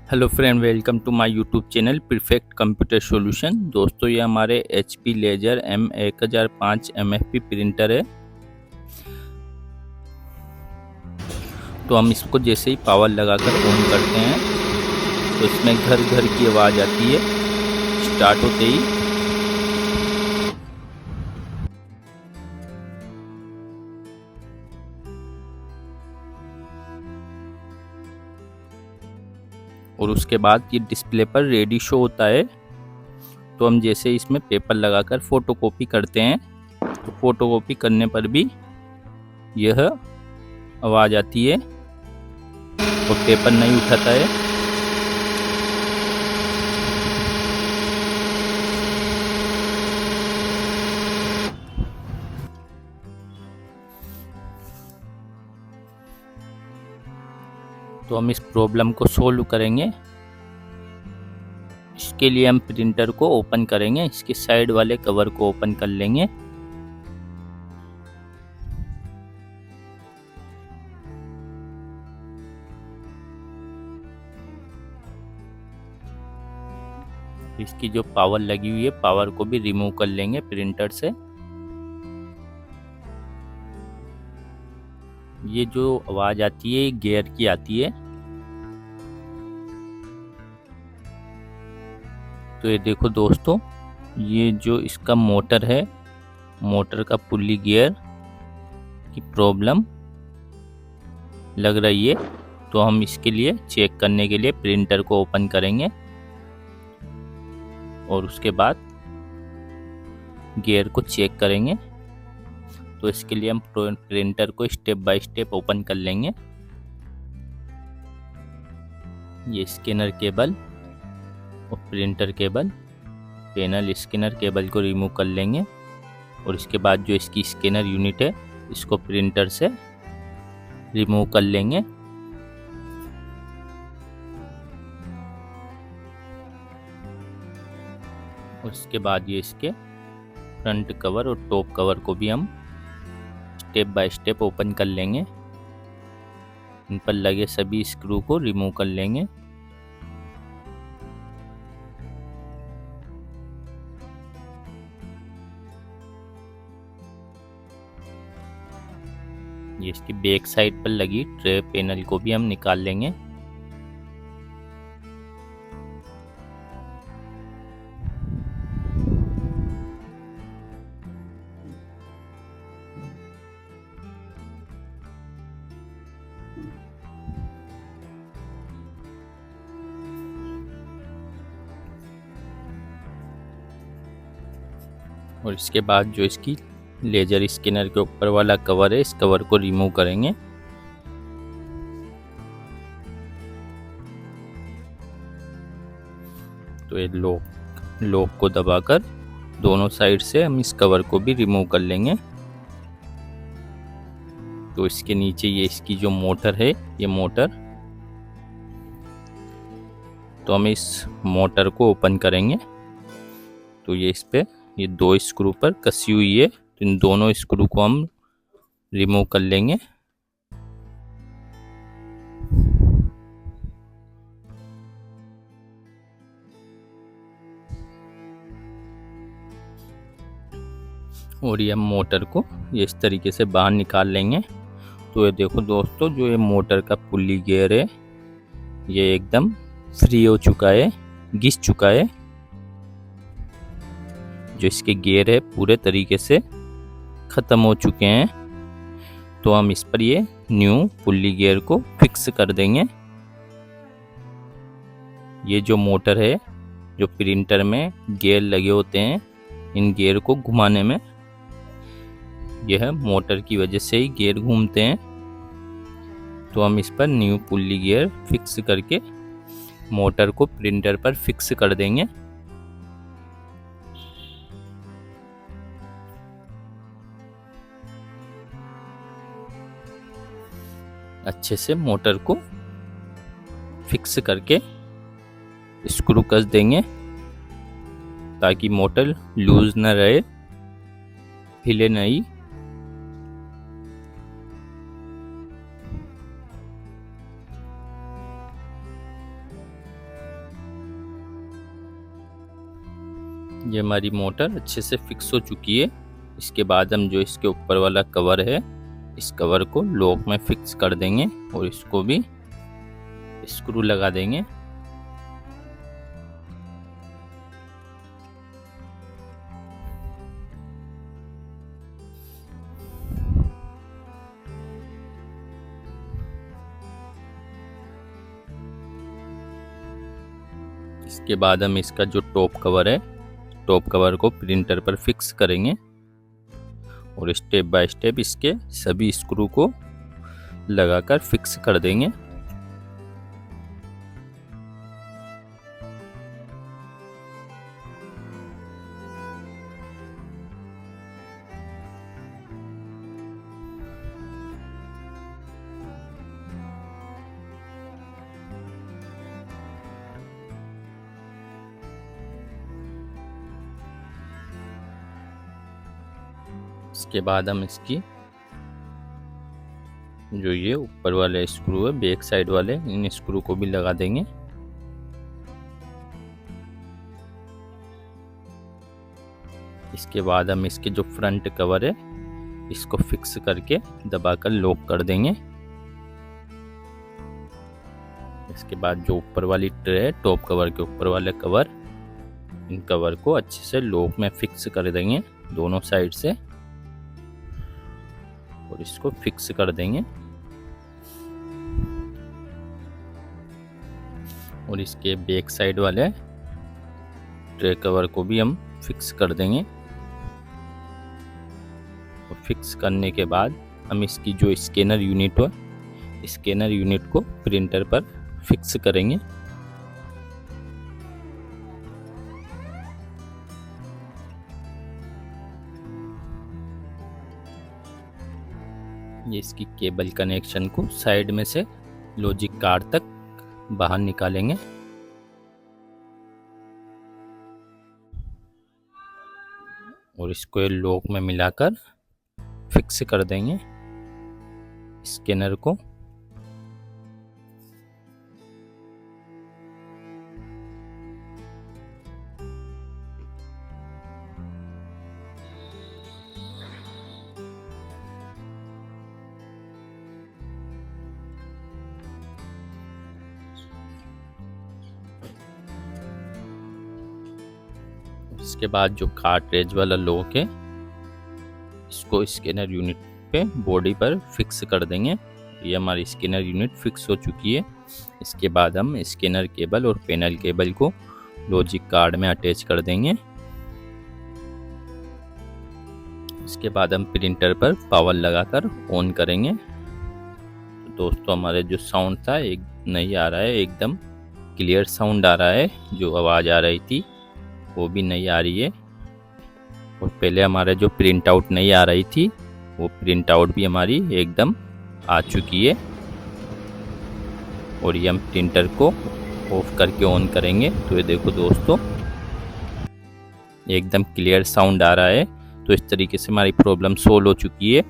Hello friend, welcome to my YouTube channel perfect computer solution. दोस्तों, ये हमारे HP laser M1005 MFP printer है। तो हम इसको जैसे ही पावर लगाकर ऑन करते हैं तो इसमें घर घर की आवाज़ आती है स्टार्ट होते ही। और उसके बाद ये डिस्प्ले पर रेडी शो होता है। तो हम जैसे इसमें पेपर लगाकर फ़ोटोकॉपी करते हैं तो फ़ोटोकॉपी करने पर भी यह आवाज़ आती है और पेपर नहीं उठाता है। तो हम इस प्रॉब्लम को सोल्व करेंगे। इसके लिए हम प्रिंटर को ओपन करेंगे, इसके साइड वाले कवर को ओपन कर लेंगे। इसकी जो पावर लगी हुई है पावर को भी रिमूव कर लेंगे प्रिंटर से। ये जो आवाज़ आती है गियर की आती है। तो ये देखो दोस्तों, ये जो इसका मोटर है, मोटर का पुल्ली गियर की प्रॉब्लम लग रही है। तो हम इसके लिए चेक करने के लिए प्रिंटर को ओपन करेंगे और उसके बाद गियर को चेक करेंगे। तो इसके लिए हम प्रिंटर को स्टेप बाय स्टेप ओपन कर लेंगे। ये स्कैनर केबल और printer cable, panel scanner cable को रिमूव कर लेंगे। और इसके बाद जो इसकी स्कैनर यूनिट है इसको प्रिंटर से रिमूव कर लेंगे। और इसके बाद ये इसके फ्रंट कवर और टॉप कवर को भी हम स्टेप बाय स्टेप ओपन कर लेंगे। इन पर लगे सभी स्क्रू को रिमूव कर लेंगे। ये इसकी बैक साइड पर लगी ट्रे पैनल को भी हम निकाल लेंगे। और इसके बाद जो इसकी लेजर स्कैनर के ऊपर वाला कवर है इस कवर को रिमूव करेंगे। तो ये लॉक को दबाकर दोनों साइड से हम इस कवर को भी रिमूव कर लेंगे। तो इसके नीचे ये इसकी जो मोटर है, ये मोटर, तो हम इस मोटर को ओपन करेंगे। तो ये इस पे ये दो स्क्रू पर कसी हुई है, तो इन दोनों स्क्रू को हम रिमूव कर लेंगे। और ये हम मोटर को ये इस तरीके से बाहर निकाल लेंगे। तो ये देखो दोस्तों, जो ये मोटर का पुल्ली गियर है ये एकदम फ्री हो चुका है, घिस चुका है। जो इसके गियर है पूरे तरीके से ख़त्म हो चुके हैं। तो हम इस पर ये न्यू पुल्ली गियर को फिक्स कर देंगे। ये जो मोटर है, जो प्रिंटर में गियर लगे होते हैं, इन गियर को घुमाने में यह मोटर की वजह से ही गियर घूमते हैं। तो हम इस पर न्यू पुल्ली गियर फिक्स करके मोटर को प्रिंटर पर फिक्स कर देंगे। अच्छे से मोटर को फिक्स करके स्क्रू कस देंगे ताकि मोटर लूज न रहे, हिले नहीं। ये हमारी मोटर अच्छे से फिक्स हो चुकी है। इसके बाद हम जो इसके ऊपर वाला कवर है, इस कवर को लॉक में फिक्स कर देंगे और इसको भी स्क्रू लगा देंगे। इसके बाद हम इसका जो टॉप कवर है, टॉप कवर को प्रिंटर पर फिक्स करेंगे और स्टेप बाय स्टेप इसके सभी स्क्रू को लगाकर फिक्स कर देंगे। इसके बाद हम इसकी जो ये ऊपर वाले स्क्रू है, बैक साइड वाले, इन स्क्रू को भी लगा देंगे। इसके बाद हम इसके जो फ्रंट कवर है, इसको फिक्स करके दबाकर लॉक कर देंगे। इसके बाद जो ऊपर वाली ट्रे है, टॉप कवर के ऊपर वाले कवर, इन कवर को अच्छे से लॉक में फिक्स कर देंगे दोनों साइड से और इसको फिक्स कर देंगे। और इसके बैक साइड वाले ट्रे कवर को भी हम फिक्स कर देंगे। और फिक्स करने के बाद हम इसकी जो स्कैनर यूनिट है, स्कैनर यूनिट को प्रिंटर पर फिक्स करेंगे। ये इसकी केबल कनेक्शन को साइड में से लॉजिक कार्ड तक बाहर निकालेंगे। और इसको लॉक में मिलाकर फिक्स कर देंगे स्कैनर को। इसके बाद जो कार्ट्रिज वाला लॉक है, इसको स्कैनर यूनिट पे बॉडी पर फिक्स कर देंगे। ये हमारी स्कैनर यूनिट फिक्स हो चुकी है। इसके बाद हम स्कैनर केबल और पैनल केबल को लॉजिक कार्ड में अटैच कर देंगे। इसके बाद हम प्रिंटर पर पावर लगाकर ऑन करेंगे। तो दोस्तों हमारे जो साउंड था एक नहीं आ रहा है, एकदम क्लियर साउंड आ रहा है। जो आवाज़ आ रही थी वो भी नहीं आ रही है। और पहले हमारे जो प्रिंट आउट नहीं आ रही थी, वो प्रिंट आउट भी हमारी एकदम आ चुकी है। और ये हम प्रिंटर को ऑफ करके ऑन करेंगे तो ये देखो दोस्तों एकदम क्लियर साउंड आ रहा है। तो इस तरीके से हमारी प्रॉब्लम सोल्व हो चुकी है।